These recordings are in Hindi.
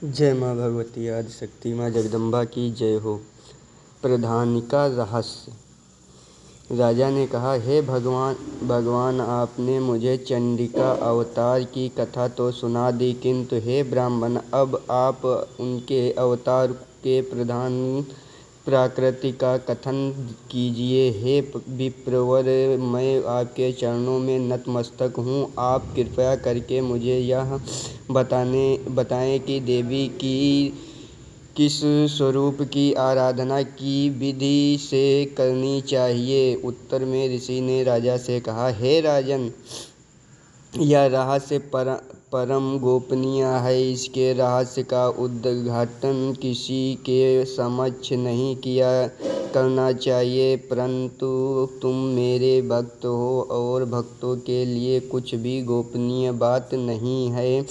जय माँ भगवती आदिशक्ति माँ जगदम्बा की जय हो। प्रधानिका रहस्य। राजा ने कहा, हे भगवान आपने मुझे चंडिका अवतार की कथा तो सुना दी, किंतु हे ब्राह्मण, अब आप उनके अवतार के प्रधान प्रकृति का कथन कीजिए। हे विप्रवर, मैं आपके चरणों में नतमस्तक हूँ। आप कृपया करके मुझे यह बताएं कि देवी की किस स्वरूप की आराधना की विधि से करनी चाहिए। उत्तर में ऋषि ने राजा से कहा, हे राजन, यह रहस्य परम गोपनीय है। इसके रहस्य का उद्घाटन किसी के समक्ष नहीं करना चाहिए, परंतु तुम मेरे भक्त हो और भक्तों के लिए कुछ भी गोपनीय बात नहीं है।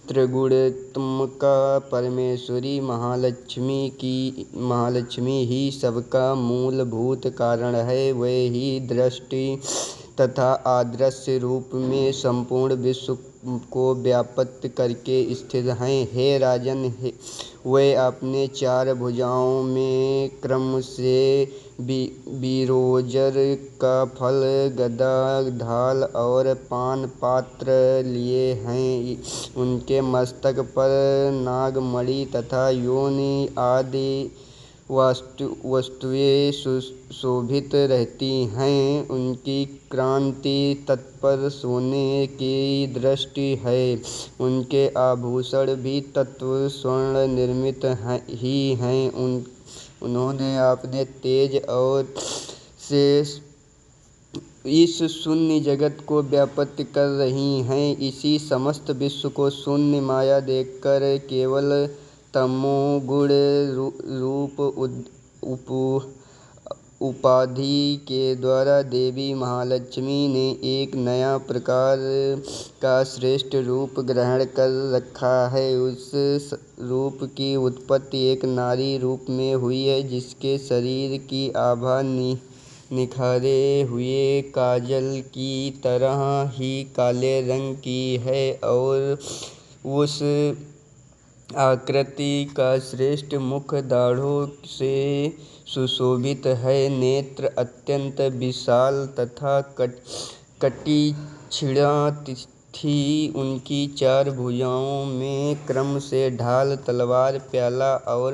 त्रिगुणात्मिका परमेश्वरी महालक्ष्मी ही सबका मूलभूत कारण है। वे ही दृष्टि तथा अदृश्य रूप में संपूर्ण विश्व को व्याप्त करके स्थित हैं। हे राजन, वे अपने 4 भुजाओं में क्रम से बिरोजर का फल, गदा, ढाल और पान पात्र लिए हैं। उनके मस्तक पर नागमणि तथा योनि आदि वस्तुएं सुशोभित रहती हैं। उनकी कांति तत्पर सोने की दृष्टि है। उनके आभूषण भी तत्व स्वर्ण निर्मित ही हैं। उन्होंने अपने तेज और से इस शून्य जगत को व्याप्त कर रही हैं। इसी समस्त विश्व को शून्य माया देखकर केवल तमोगुण रूप उपाधि के द्वारा देवी महालक्ष्मी ने एक नया प्रकार का श्रेष्ठ रूप ग्रहण कर रखा है। उस रूप की उत्पत्ति एक नारी रूप में हुई है, जिसके शरीर की आभा निखरे हुए काजल की तरह ही काले रंग की है और उस आकृति का श्रेष्ठ मुख दाढ़ों से सुशोभित है। नेत्र अत्यंत विशाल तथा तीक्ष्ण थी। उनकी 4 भुजाओं में क्रम से ढाल, तलवार, प्याला और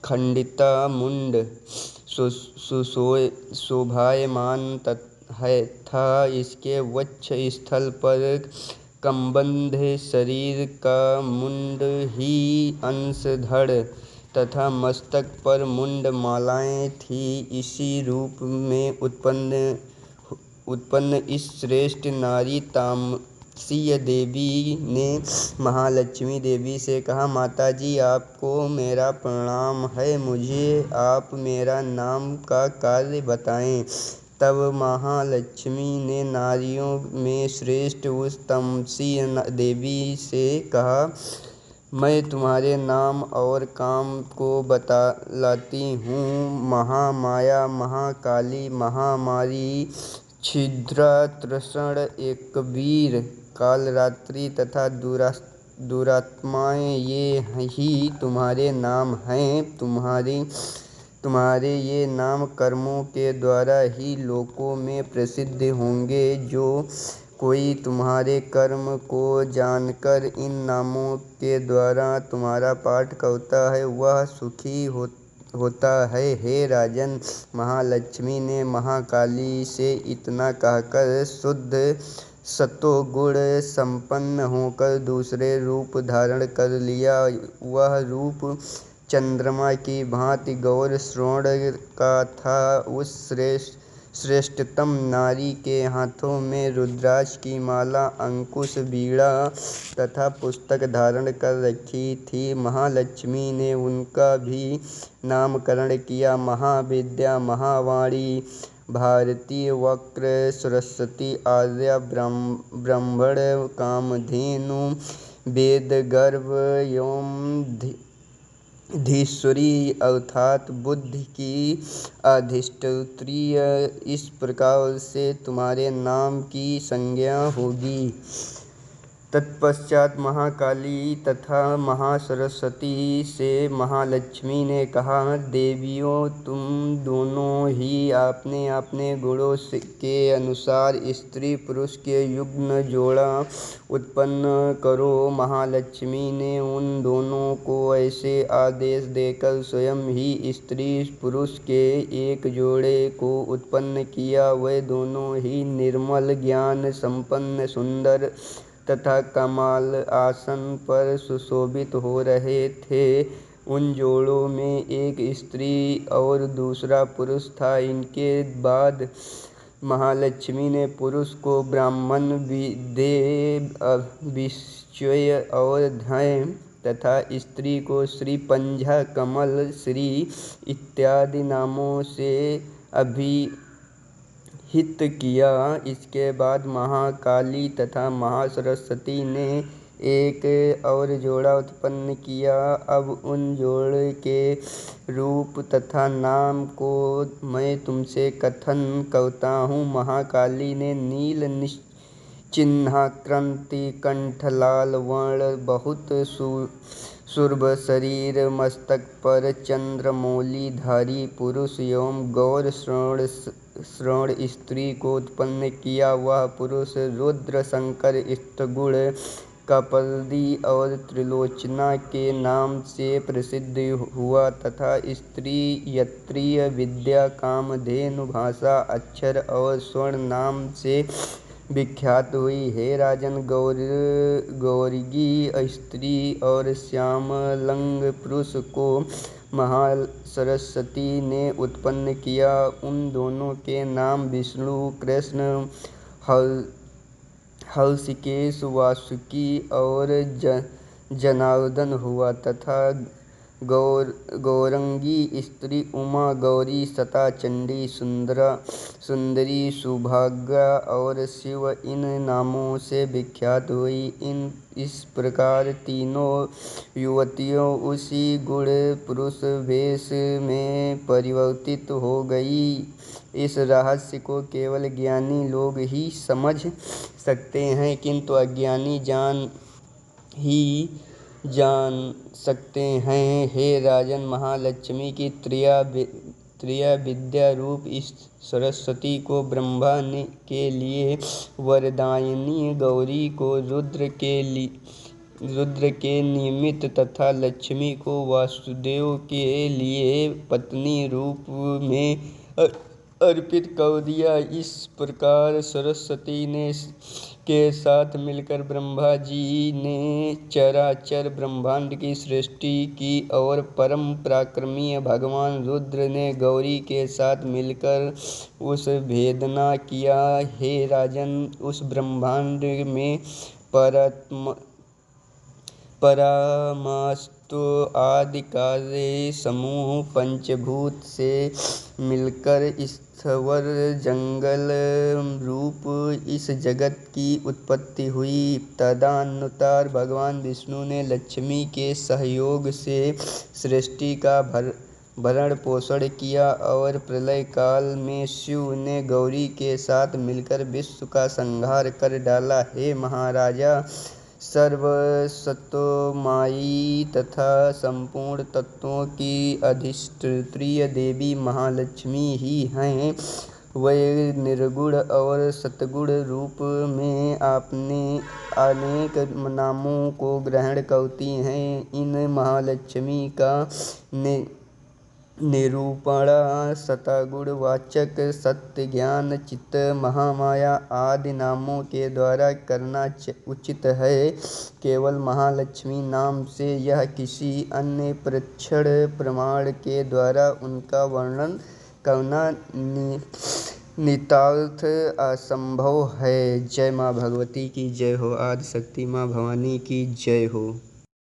खंडिता मुंड शोभायमान था। इसके वक्ष स्थल पर कमंडल, शरीर का मुंड ही अंशधड़ तथा मस्तक पर मुंड मालाएं थी। इसी रूप में उत्पन्न इस श्रेष्ठ नारी तामसीय देवी ने महालक्ष्मी देवी से कहा, माताजी, आपको मेरा प्रणाम है। मुझे आप मेरा नाम का कार्य बताएं। तब महालक्ष्मी ने नारियों में श्रेष्ठ उस तामसीय देवी से कहा, मैं तुम्हारे नाम और काम को बतलाती हूँ। महामाया, महाकाली, महामारी, छिद्रा, तृषण, एकवीर, कालरात्रि तथा दुरात्माएं, ये ही तुम्हारे नाम हैं। तुम्हारे ये नाम कर्मों के द्वारा ही लोकों में प्रसिद्ध होंगे। जो कोई तुम्हारे कर्म को जानकर इन नामों के द्वारा तुम्हारा पाठ करता है, वह सुखी होता है। हे राजन, महालक्ष्मी ने महाकाली से इतना कहकर शुद्ध सत्वगुण संपन्न होकर दूसरे रूप धारण कर लिया। वह रूप चंद्रमा की भांति गौर श्रवण का था। उस श्रेष्ठतम नारी के हाथों में रुद्राक्ष की माला, अंकुश, वीणा तथा पुस्तक धारण कर रखी थी। महालक्ष्मी ने उनका भी नामकरण किया। महाविद्या, महावाणी, भारती, वक्र, सरस्वती, आर्या, ब्राह्मण, कामधेनु, वेदगर्भ एवं धीश्वरी अर्थात बुद्धि की अधिष्ठात्री। इस प्रकार से तुम्हारे नाम की संज्ञा होगी। तत्पश्चात महाकाली तथा महासरस्वती से महालक्ष्मी ने कहा, देवियों, तुम दोनों ही अपने अपने गुणों के अनुसार स्त्री पुरुष के युग्म जोड़ा उत्पन्न करो। महालक्ष्मी ने उन दोनों को ऐसे आदेश देकर स्वयं ही स्त्री पुरुष के एक जोड़े को उत्पन्न किया। वे दोनों ही निर्मल ज्ञान संपन्न सुंदर तथा कमाल आसन पर सुशोभित हो रहे थे। उन जोड़ों में एक स्त्री और दूसरा पुरुष था। इनके बाद महालक्ष्मी ने पुरुष को ब्राह्मण, विदेह, विश्वय और धय तथा स्त्री को श्री, पंजा, कमल, श्री इत्यादि नामों से अभिहित किया। इसके बाद महाकाली तथा महासरस्वती ने एक और जोड़ा उत्पन्न किया। अब उन जोड़े के रूप तथा नाम को मैं तुमसे कथन करता हूँ। महाकाली ने नील चिन्हाकृति कंठलाल वर्ण, बहुत शुभ्र शरीर, मस्तक पर चंद्रमौली धारी पुरुष एवं गौर श्रवण स्त्री को उत्पन्न किया। वह पुरुष रुद्र, शंकर, स्तगुण, कपलदी और त्रिलोचना के नाम से प्रसिद्ध हुआ तथा स्त्री यत्रीय, विद्या, कामधेनु, भाषा, अक्षर और स्वर्ण नाम से विख्यात हुई। हे राजन, गौरगी स्त्री और श्यामलंग पुरुष को महासरस्वती ने उत्पन्न किया। उन दोनों के नाम विष्णु, कृष्ण, हर्षिकेश, वासुकी और जनार्दन हुआ तथा गौरंगी स्त्री उमा, गौरी, सता, चंडी, सुंदरी, सुभागा और शिव इन नामों से विख्यात हुई। इस प्रकार तीनों युवतियों उसी गुण पुरुष वेश में परिवर्तित हो गई। इस रहस्य को केवल ज्ञानी लोग ही समझ सकते हैं, किंतु अज्ञानी जान सकते हैं। हे राजन, महालक्ष्मी की त्रय विद्या रूप इस सरस्वती को ब्रह्मा के लिए वरदायिनी, गौरी को रुद्र के निमित्त तथा लक्ष्मी को वासुदेव के लिए पत्नी रूप में अर्पित कर दिया। इस प्रकार सरस्वती के साथ मिलकर ब्रह्मा जी ने चराचर ब्रह्मांड की सृष्टि की और परम पराक्रमी भगवान रुद्र ने गौरी के साथ मिलकर उस भेदना किया। हे राजन, उस ब्रह्मांड में परमास्तु आदि कार्य समूह पंचभूत से मिलकर स्थवर जंगल रूप इस जगत की उत्पत्ति हुई। तदनुसार भगवान विष्णु ने लक्ष्मी के सहयोग से सृष्टि का भरण पोषण किया और प्रलय काल में शिव ने गौरी के साथ मिलकर विश्व का संहार कर डाला। हे महाराजा, सर्वसत्वमयी तथा संपूर्ण तत्वों की अधिष्ठात्री देवी महालक्ष्मी ही हैं। वे निर्गुण और सतगुण रूप में अपने अनेक नामों को ग्रहण करती हैं। इन महालक्ष्मी का निरूपण सतगुण वाचक, सत्य, ज्ञान, चित्त, महामाया आदि नामों के द्वारा करना उचित है। केवल महालक्ष्मी नाम से यह किसी अन्य परीक्षण प्रमाण के द्वारा उनका वर्णन करना नितार्थ असंभव है। जय माँ भगवती की जय हो। आदि शक्ति माँ भवानी की जय हो।